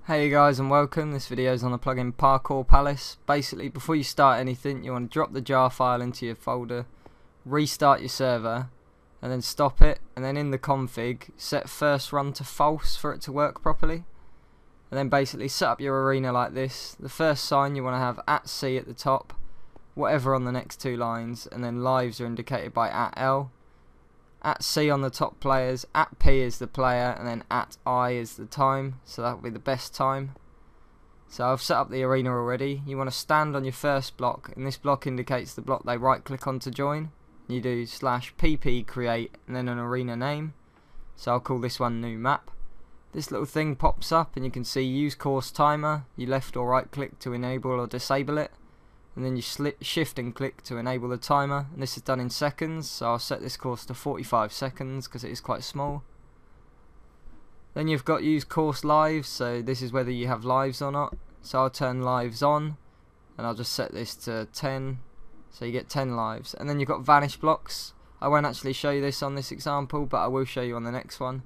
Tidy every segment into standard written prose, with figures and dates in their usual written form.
Hey guys and welcome. This video is on the plugin Parkour Palace. Basically, before you start anything, you want to drop the jar file into your folder, restart your server, and then stop it, and then in the config, set first run to false for it to work properly. And then basically set up your arena like this. The first sign you want to have @C at the top, whatever on the next two lines, and then lives are indicated by @L. @C on the top players, @P is the player, and then @I is the time, so that will be the best time. So I've set up the arena already. You want to stand on your first block, and this block indicates the block they right click on to join. You do /pp create and then an arena name, so I'll call this one new map. This little thing pops up and you can see use course timer. You left or right click to enable or disable it, and then you shift and click to enable the timer, and this is done in seconds, so I'll set this course to 45 seconds because it is quite small. Then you've got use course lives, so this is whether you have lives or not, so I'll turn lives on and I'll just set this to 10, so you get 10 lives. And then you've got vanish blocks. I won't actually show you this on this example, but I will show you on the next one.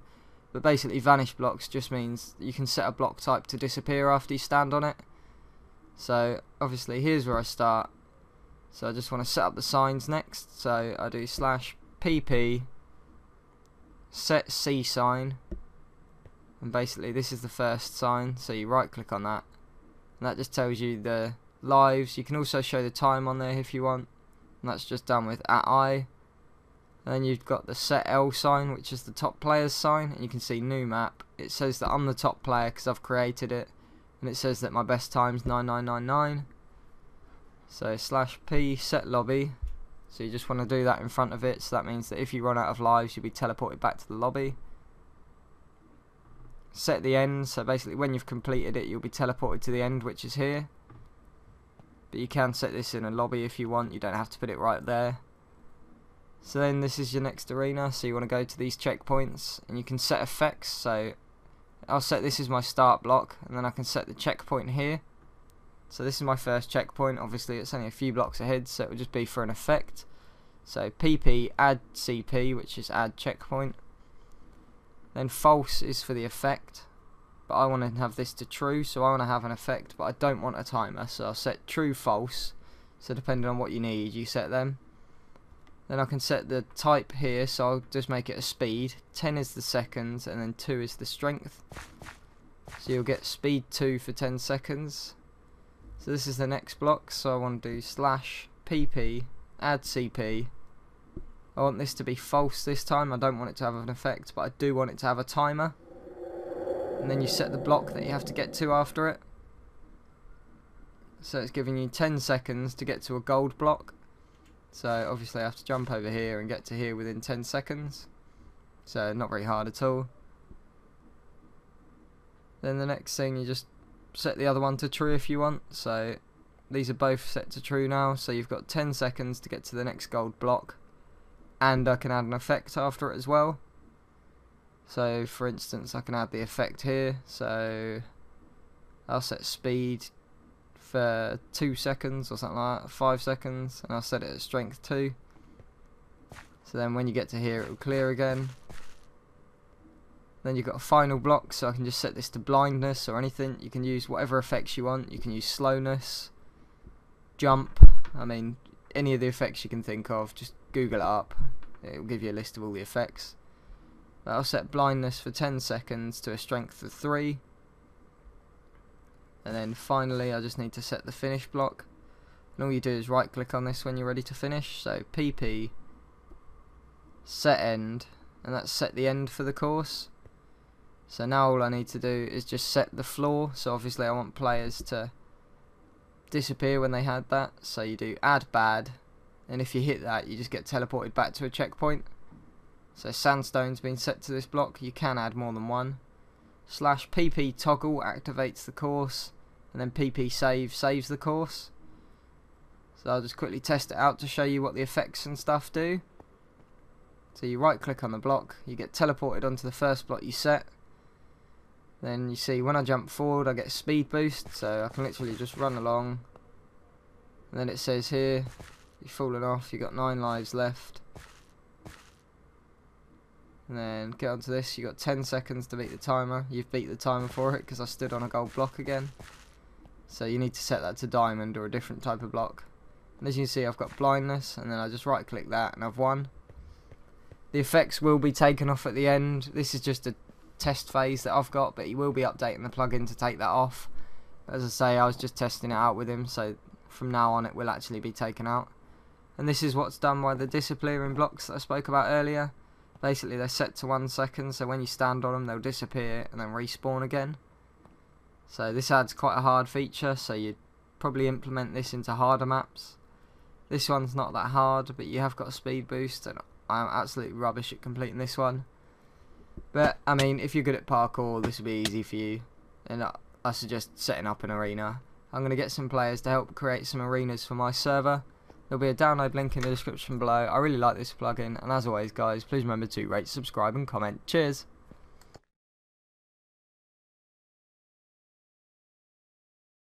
But basically vanish blocks just means you can set a block type to disappear after you stand on it. So obviously here's where I start. So I just want to set up the signs next. So I do /pp set C sign, and basically this is the first sign, so you right click on that, and that just tells you the lives. You can also show the time on there if you want, and that's just done with @I. And then you've got the set L sign, which is the top player's sign, and you can see new map. It says that I'm the top player because I've created it, and it says that my best time's 9999. So /p set lobby, so you just want to do that in front of it, so that means that if you run out of lives you'll be teleported back to the lobby. Set the end, so basically when you've completed it you'll be teleported to the end, which is here, but you can set this in a lobby if you want, you don't have to put it right there. So then this is your next arena, so you want to go to these checkpoints and you can set effects. So I'll set this as my start block, and then I can set the checkpoint here. So this is my first checkpoint. Obviously it's only a few blocks ahead, so it will just be for an effect. So pp add cp, which is add checkpoint. Then false is for the effect, but I want to have this to true, so I want to have an effect but I don't want a timer, so I'll set true false. So depending on what you need you set them. Then I can set the type here, so I'll just make it a speed. 10 is the seconds, and then 2 is the strength. So you'll get speed 2 for 10 seconds. So this is the next block, so I want to do /pp add cp. I want this to be false this time. I don't want it to have an effect, but I do want it to have a timer. And then you set the block that you have to get to after it. So it's giving you 10 seconds to get to a gold block. So obviously I have to jump over here and get to here within 10 seconds. So not very hard at all. Then the next thing, you just set the other one to true if you want. So these are both set to true now. So you've got 10 seconds to get to the next gold block. And I can add an effect after it as well. So for instance I can add the effect here. So I'll set speed for 2 seconds or something like that, 5 seconds, and I'll set it at strength 2. So then when you get to here it will clear again. Then you've got a final block, so I can just set this to blindness or anything. You can use whatever effects you want. You can use slowness, jump, I mean any of the effects you can think of, just Google it up, it will give you a list of all the effects. But I'll set blindness for 10 seconds to a strength of 3. And then finally I just need to set the finish block, and all you do is right click on this when you're ready to finish. So pp set end, and that's set the end for the course. So now all I need to do is just set the floor. So obviously I want players to disappear when they had that, so you do add bad, and if you hit that you just get teleported back to a checkpoint. So sandstone's been set to this block. You can add more than one. /pp toggle activates the course, and then pp save saves the course. So I'll just quickly test it out to show you what the effects and stuff do. So you right click on the block, you get teleported onto the first block you set. Then you see when I jump forward I get a speed boost, so I can literally just run along. And then it says here you've fallen off, you've got 9 lives left. And then get onto this. You've got 10 seconds to beat the timer. You've beat the timer for it because I stood on a gold block again. So you need to set that to diamond or a different type of block. And as you can see, I've got blindness, and then I just right click that and I've won. The effects will be taken off at the end. This is just a test phase that I've got, but he will be updating the plugin to take that off. As I say, I was just testing it out with him, so from now on it will actually be taken out. And this is what's done by the disappearing blocks that I spoke about earlier. Basically they're set to 1 second, so when you stand on them they'll disappear and then respawn again. So this adds quite a hard feature, so you'd probably implement this into harder maps. This one's not that hard, but you have got a speed boost, and I'm absolutely rubbish at completing this one. But I mean, if you're good at parkour, this will be easy for you, and I suggest setting up an arena. I'm going to get some players to help create some arenas for my server. There'll be a download link in the description below. I really like this plugin, and as always guys, please remember to rate, subscribe and comment. Cheers!